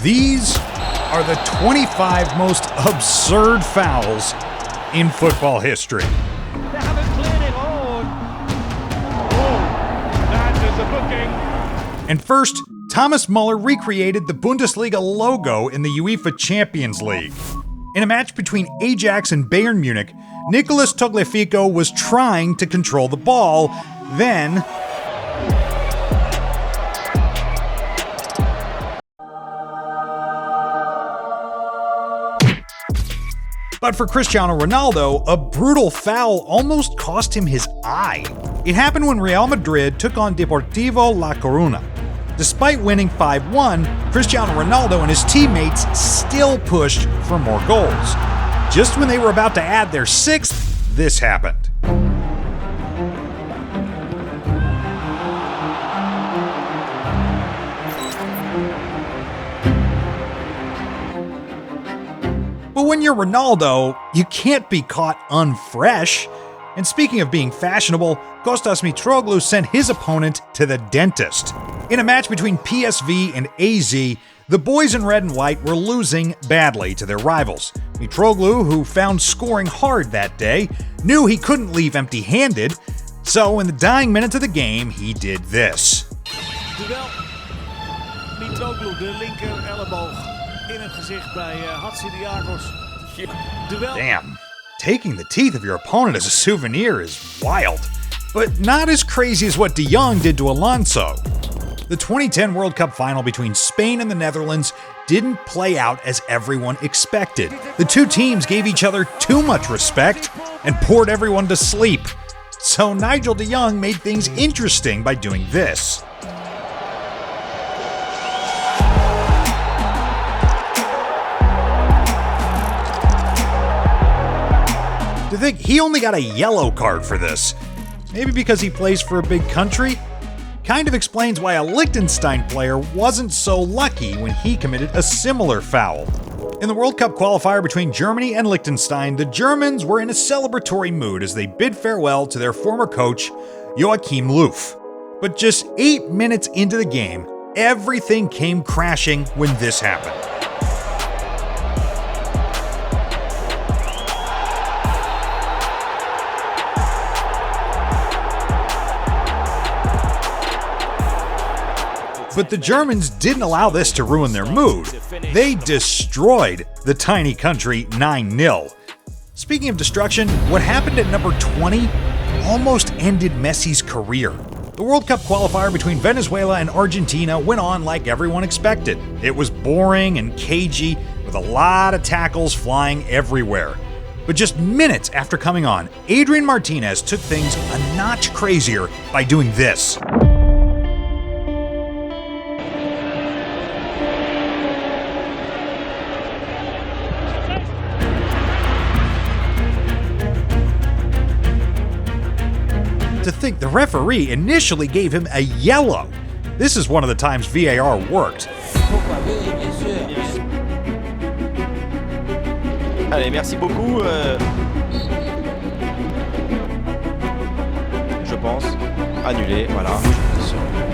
These are the 25 most absurd fouls in football history. They haven't cleared it all. Oh, that is a booking. And first, Thomas Muller recreated the Bundesliga logo in the UEFA Champions League. In a match between Ajax and Bayern Munich, Nicolas Tagliafico was trying to control the ball, then but for Cristiano Ronaldo, a brutal foul almost cost him his eye. It happened when Real Madrid took on Deportivo La Coruña. Despite winning 5-1, Cristiano Ronaldo and his teammates still pushed for more goals. Just when they were about to add their sixth, this happened. But when you're Ronaldo, you can't be caught unfresh. And speaking of being fashionable, Kostas Mitroglou sent his opponent to the dentist. In a match between PSV and AZ, the boys in red and white were losing badly to their rivals. Mitroglou, who found scoring hard that day, knew he couldn't leave empty-handed, so in the dying minutes of the game, he did this. Duel. Mitroglou, de linker elleboog in het gezicht bij Hatzidiakos. Duel. Damn. Taking the teeth of your opponent as a souvenir is wild, but not as crazy as what De Jong did to Alonso. The 2010 World Cup final between Spain and the Netherlands didn't play out as everyone expected. The two teams gave each other too much respect and poured everyone to sleep. So Nigel De Jong made things interesting by doing this. To think he only got a yellow card for this. Maybe because he plays for a big country? Kind of explains why a Liechtenstein player wasn't so lucky when he committed a similar foul. In the World Cup qualifier between Germany and Liechtenstein, the Germans were in a celebratory mood as they bid farewell to their former coach, Joachim Löw. But just 8 minutes into the game, everything came crashing when this happened. But the Germans didn't allow this to ruin their mood. They destroyed the tiny country 9-0. Speaking of destruction, what happened at number 20 almost ended Messi's career. The World Cup qualifier between Venezuela and Argentina went on like everyone expected. It was boring and cagey, with a lot of tackles flying everywhere. But just minutes after coming on, Adrian Martinez took things a notch crazier by doing this. To think the referee initially gave him a yellow. This is one of the times VAR worked. Allez, merci beaucoup. Je pense. Annulé, voilà.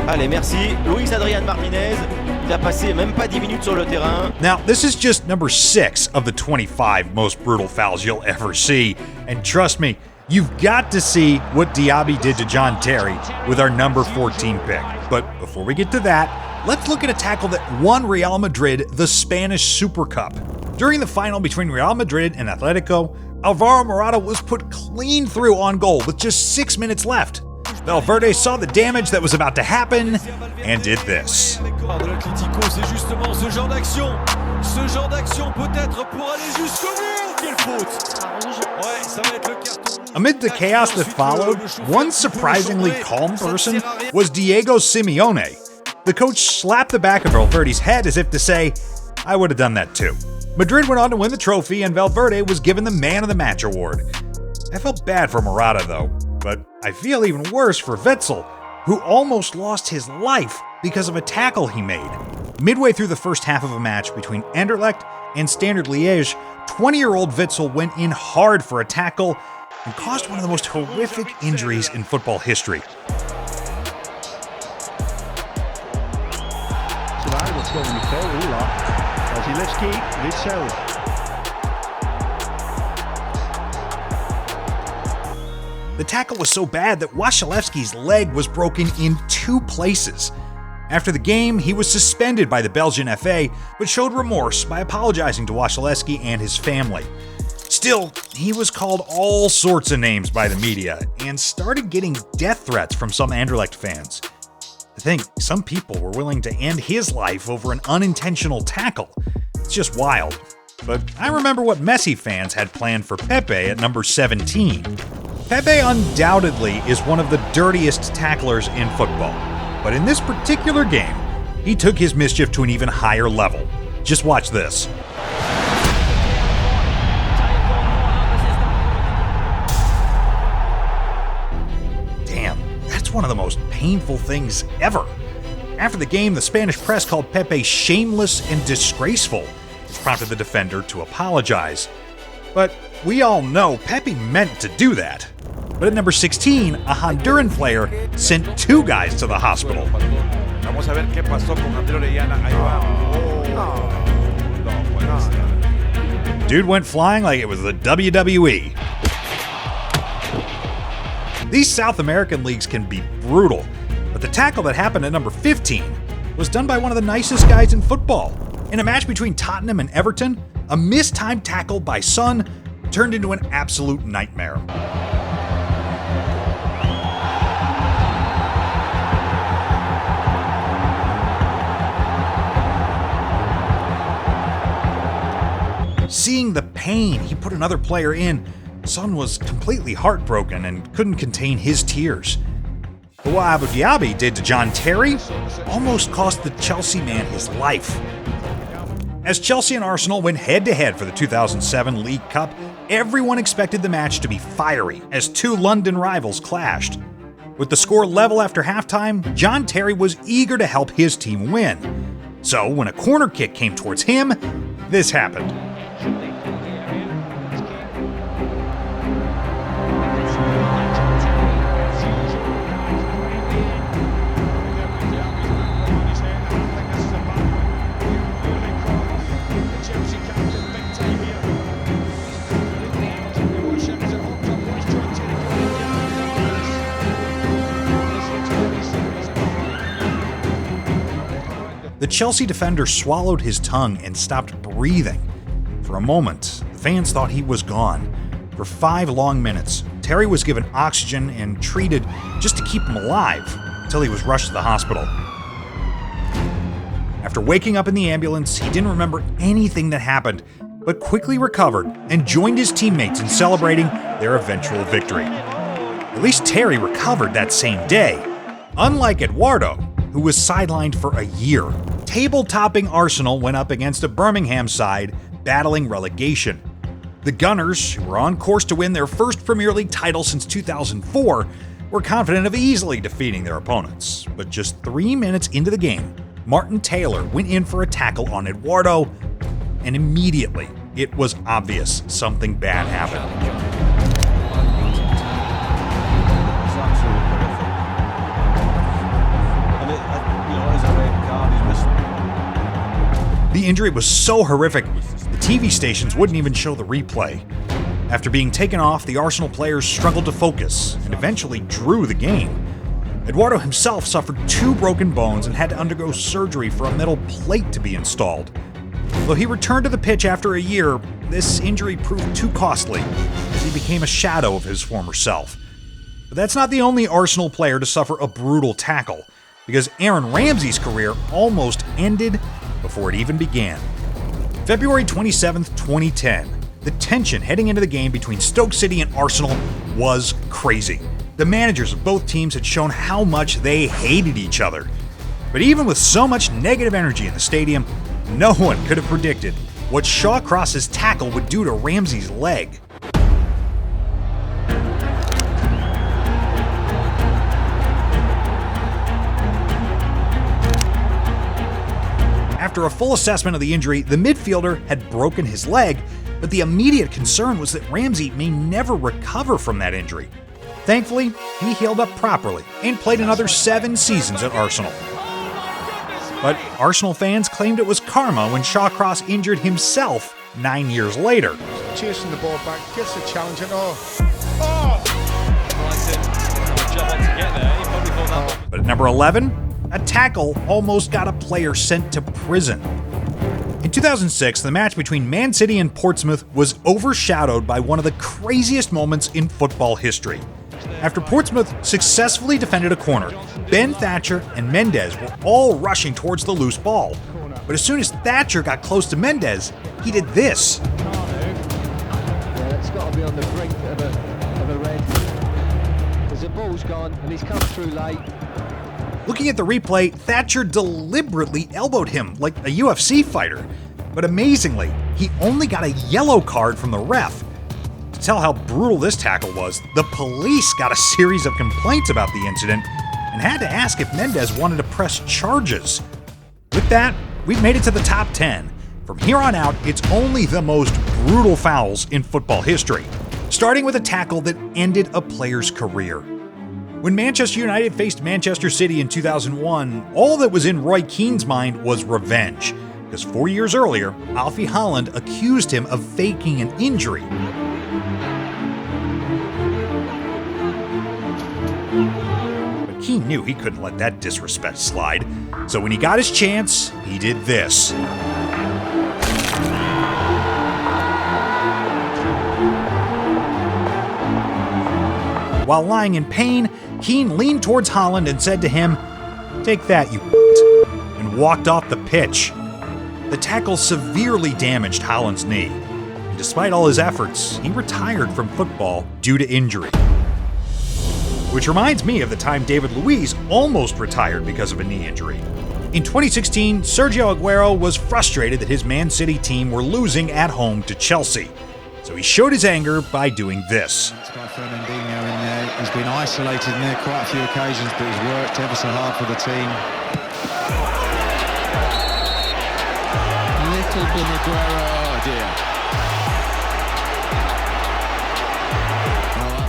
Allez, merci. Luis Adrian Martinez. Il a passé même pas 10 minutes sur le terrain. Now, this is just number 6 of the 25 most brutal fouls you'll ever see. And trust me, you've got to see what Diaby did to John Terry with our number 14 pick. But before we get to that, let's look at a tackle that won Real Madrid the Spanish Super Cup. During the final between Real Madrid and Atletico, Alvaro Morata was put clean through on goal with just 6 minutes left. Valverde saw the damage that was about to happen and did this. Amid the chaos that followed, one surprisingly calm person was Diego Simeone. The coach slapped the back of Valverde's head as if to say, I would have done that too. Madrid went on to win the trophy and Valverde was given the Man of the Match award. I felt bad for Morata though, but I feel even worse for Witsel, who almost lost his life because of a tackle he made. Midway through the first half of a match between Anderlecht and Standard Liège, 20-year-old Witsel went in hard for a tackle and caused one of the most horrific injuries in football history. Zwaar, dat is gewoon niet veel, The tackle was so bad that Wasilewski's leg was broken in 2 places. After the game, he was suspended by the Belgian FA, but showed remorse by apologizing to Wasilewski and his family. Still, he was called all sorts of names by the media and started getting death threats from some Anderlecht fans. I think some people were willing to end his life over an unintentional tackle. It's just wild. But I remember what Messi fans had planned for Pepe at number 17. Pepe undoubtedly is one of the dirtiest tacklers in football. But in this particular game, he took his mischief to an even higher level. Just watch this. Damn, that's one of the most painful things ever. After the game, the Spanish press called Pepe shameless and disgraceful, which prompted the defender to apologize. But we all know Pepe meant to do that. But at number 16, a Honduran player sent 2 guys to the hospital. Dude went flying like it was the WWE. These South American leagues can be brutal, but the tackle that happened at number 15 was done by one of the nicest guys in football. In a match between Tottenham and Everton, a mistimed tackle by Son turned into an absolute nightmare. Seeing the pain he put another player in, Son was completely heartbroken and couldn't contain his tears. But what Abu Dhabi did to John Terry almost cost the Chelsea man his life. As Chelsea and Arsenal went head-to-head for the 2007 League Cup, everyone expected the match to be fiery as 2 London rivals clashed. With the score level after halftime, John Terry was eager to help his team win. So when a corner kick came towards him, this happened. The Chelsea defender swallowed his tongue and stopped breathing. For a moment, the fans thought he was gone. For 5 long minutes, Terry was given oxygen and treated just to keep him alive until he was rushed to the hospital. After waking up in the ambulance, he didn't remember anything that happened, but quickly recovered and joined his teammates in celebrating their eventual victory. At least Terry recovered that same day, unlike Eduardo, who was sidelined for a year. Table-topping Arsenal went up against a Birmingham side battling relegation. The Gunners, who were on course to win their first Premier League title since 2004, were confident of easily defeating their opponents. But just 3 minutes into the game, Martin Taylor went in for a tackle on Eduardo, and immediately it was obvious something bad happened. The injury was so horrific, the TV stations wouldn't even show the replay. After being taken off, the Arsenal players struggled to focus and eventually drew the game. Eduardo himself suffered 2 broken bones and had to undergo surgery for a metal plate to be installed. Though he returned to the pitch after a year, this injury proved too costly as he became a shadow of his former self. But that's not the only Arsenal player to suffer a brutal tackle, because Aaron Ramsey's career almost ended before it even began. February 27, 2010, the tension heading into the game between Stoke City and Arsenal was crazy. The managers of both teams had shown how much they hated each other. But even with so much negative energy in the stadium, no one could have predicted what Shawcross's tackle would do to Ramsey's leg. After a full assessment of the injury, the midfielder had broken his leg, but the immediate concern was that Ramsey may never recover from that injury. Thankfully, he healed up properly and played another 7 seasons at Arsenal. But Arsenal fans claimed it was karma when Shawcross injured himself 9 years later. Chasing the ball back, gets a challenge and But at number 11, a tackle almost got a player sent to prison. In 2006, the match between Man City and Portsmouth was overshadowed by one of the craziest moments in football history. After Portsmouth successfully defended a corner, Ben Thatcher and Mendes were all rushing towards the loose ball. But as soon as Thatcher got close to Mendes, he did this. Yeah, that's got to be on the brink of a red. Because the ball's gone and he's come through late. Looking at the replay, Thatcher deliberately elbowed him like a UFC fighter. But amazingly, he only got a yellow card from the ref. To tell how brutal this tackle was, the police got a series of complaints about the incident and had to ask if Mendes wanted to press charges. With that, we've made it to the top 10. From here on out, it's only the most brutal fouls in football history, starting with a tackle that ended a player's career. When Manchester United faced Manchester City in 2001, all that was in Roy Keane's mind was revenge, because 4 years earlier, Alfie Haaland accused him of faking an injury. But Keane knew he couldn't let that disrespect slide, so when he got his chance, he did this. While lying in pain, Keane leaned towards Haaland and said to him, "Take that, you and walked off the pitch. The tackle severely damaged Haaland's knee, and despite all his efforts, he retired from football due to injury. Which reminds me of the time David Luiz almost retired because of a knee injury. In 2016, Sergio Aguero was frustrated that his Man City team were losing at home to Chelsea, so he showed his anger by doing this. Fernandinho in there. He's been isolated in there quite a few occasions, but he's worked ever so hard for the team. Little bit Aguero, oh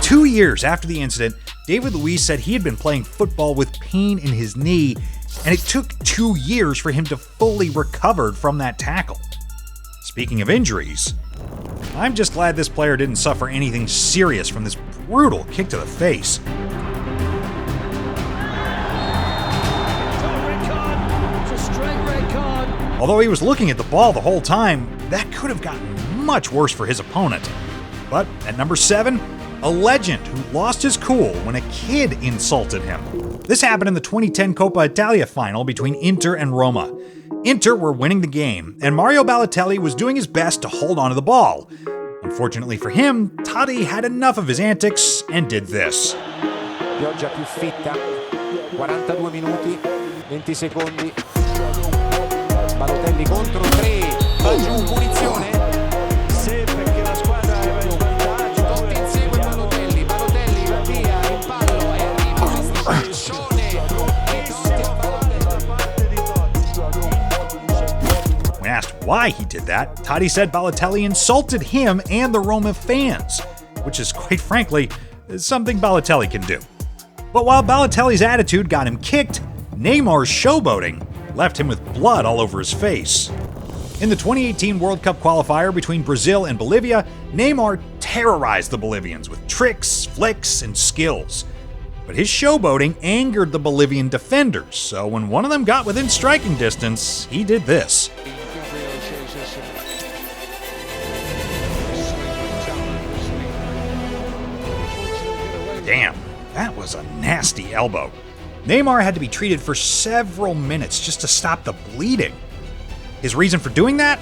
dear. 2 years after the incident, David Luiz said he had been playing football with pain in his knee, and it took 2 years for him to fully recover from that tackle. Speaking of injuries, I'm just glad this player didn't suffer anything serious from this brutal kick to the face. Although he was looking at the ball the whole time, that could have gotten much worse for his opponent. But at number 7, a legend who lost his cool when a kid insulted him. This happened in the 2010 Coppa Italia final between Inter and Roma. Inter were winning the game, and Mario Balotelli was doing his best to hold onto the ball. Unfortunately for him, Totti had enough of his antics and did this. Pioggia più fitta, 42 minuti, 20 secondi. Balotelli contro 3, va giù, punizione. Sì, perché la squadra aveva il vantaggio. Totti insegue Balotelli, Balotelli va via, in pallo e arriva When asked why he did that, Totti said Balotelli insulted him and the Roma fans, which is, quite frankly, something Balotelli can do. But while Balotelli's attitude got him kicked, Neymar's showboating left him with blood all over his face. In the 2018 World Cup qualifier between Brazil and Bolivia, Neymar terrorized the Bolivians with tricks, flicks, and skills. But his showboating angered the Bolivian defenders, so when one of them got within striking distance, he did this. Damn, that was a nasty elbow. Neymar had to be treated for several minutes just to stop the bleeding. His reason for doing that?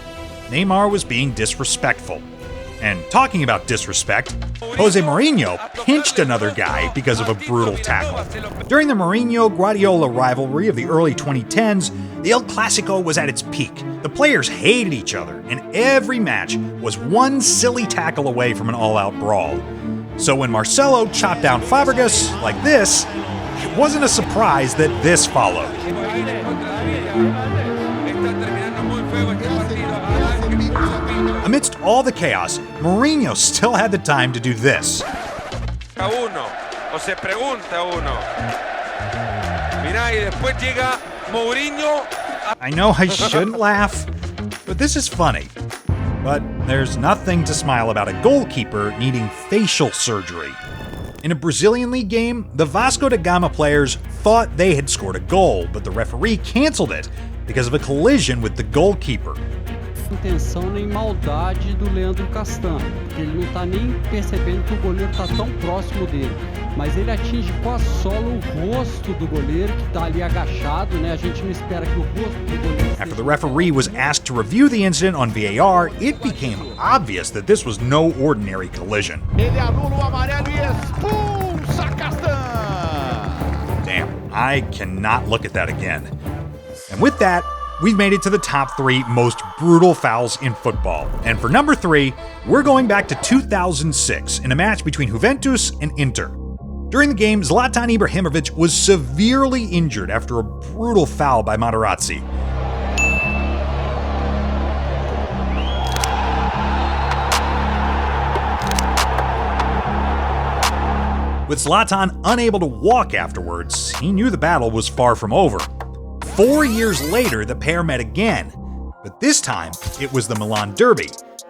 Neymar was being disrespectful. And talking about disrespect, Jose Mourinho pinched another guy because of a brutal tackle. During the Mourinho-Guardiola rivalry of the early 2010s, the El Clasico was at its peak. The players hated each other, and every match was one silly tackle away from an all-out brawl. So when Marcelo chopped down Fabregas like this, it wasn't a surprise that this followed. Amidst all the chaos, Mourinho still had the time to do this. O se pregunta uno. Mirá, y después llega Mourinho I know I shouldn't laugh, but this is funny. But there's nothing to smile about a goalkeeper needing facial surgery. In a Brazilian league game, the Vasco da Gama players thought they had scored a goal, but the referee canceled it because of a collision with the goalkeeper. Intenção nem maldade do Leandro Castanho, porque ele não está nem percebendo que o goleiro está tão próximo dele, mas ele atinge com a sola o rosto do goleiro que está ali agachado, né? A gente não espera que o rosto do goleiro. After the referee was asked to review the incident on VAR, it became obvious that this was no ordinary collision. Ele anula o amarelo e expulsa Castanho. Damn, I cannot look at that again. And with that, we've made it to the top 3 most brutal fouls in football. And for number 3, we're going back to 2006 in a match between Juventus and Inter. During the game, Zlatan Ibrahimovic was severely injured after a brutal foul by Materazzi. With Zlatan unable to walk afterwards, he knew the battle was far from over. 4 years later, the pair met again, but this time it was the Milan Derby.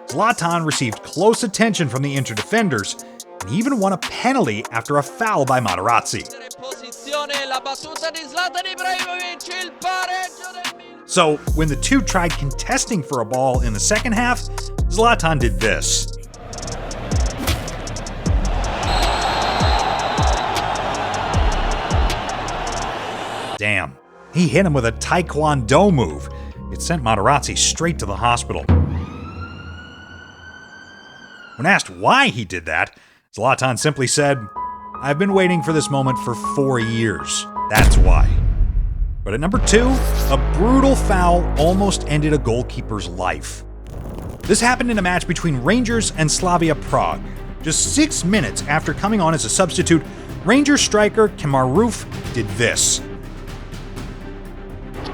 Zlatan received close attention from the Inter defenders and even won a penalty after a foul by Materazzi. So, when the two tried contesting for a ball in the second half, Zlatan did this. Damn. He hit him with a taekwondo move. It sent Materazzi straight to the hospital. When asked why he did that, Zlatan simply said, "I've been waiting for this moment for 4 years. That's why." But at number 2, a brutal foul almost ended a goalkeeper's life. This happened in a match between Rangers and Slavia Prague. Just 6 minutes after coming on as a substitute, Rangers striker Kemar Roof did this.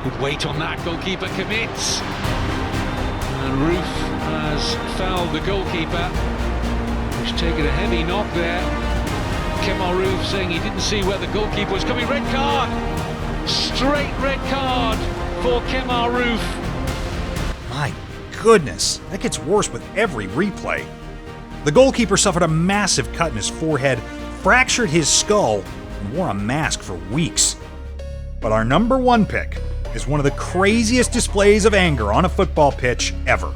Good weight on that, goalkeeper commits. And Roof has fouled the goalkeeper, who's taken a heavy knock there. Kemar Roof saying he didn't see where the goalkeeper was coming. Red card! Straight red card for Kemar Roof. My goodness, that gets worse with every replay. The goalkeeper suffered a massive cut in his forehead, fractured his skull, and wore a mask for weeks. But our number 1 pick is one of the craziest displays of anger on a football pitch ever.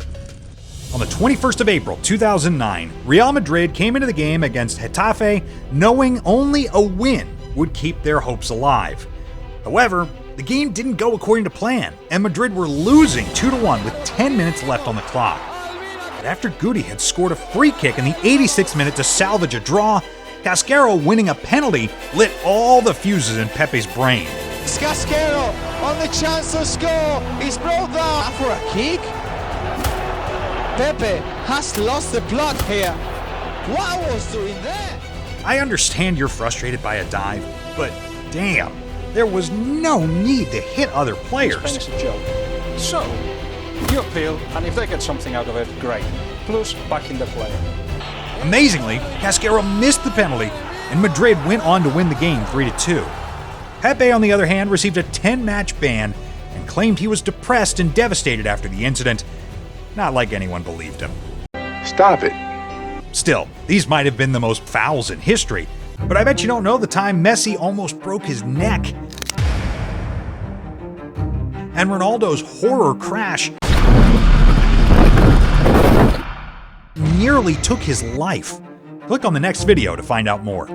On the 21st of April, 2009, Real Madrid came into the game against Getafe knowing only a win would keep their hopes alive. However, the game didn't go according to plan, and Madrid were losing 2-1 with 10 minutes left on the clock. But after Guti had scored a free kick in the 86th minute to salvage a draw, Casquero winning a penalty lit all the fuses in Pepe's brain. Casquero on the chance to score. He's brought that for a kick. Pepe has lost the plot here. What was doing there? I understand you're frustrated by a dive, but damn, there was no need to hit other players. It's a joke. So, you appeal, and if they get something out of it, great. Plus, backing the player. Amazingly, Casquero missed the penalty, and Madrid went on to win the game 3-2. Pepe, on the other hand, received a 10-match ban and claimed he was depressed and devastated after the incident. Not like anyone believed him. Stop it. Still, these might have been the most fouls in history, but I bet you don't know the time Messi almost broke his neck. And Ronaldo's horror crash nearly took his life. Click on the next video to find out more.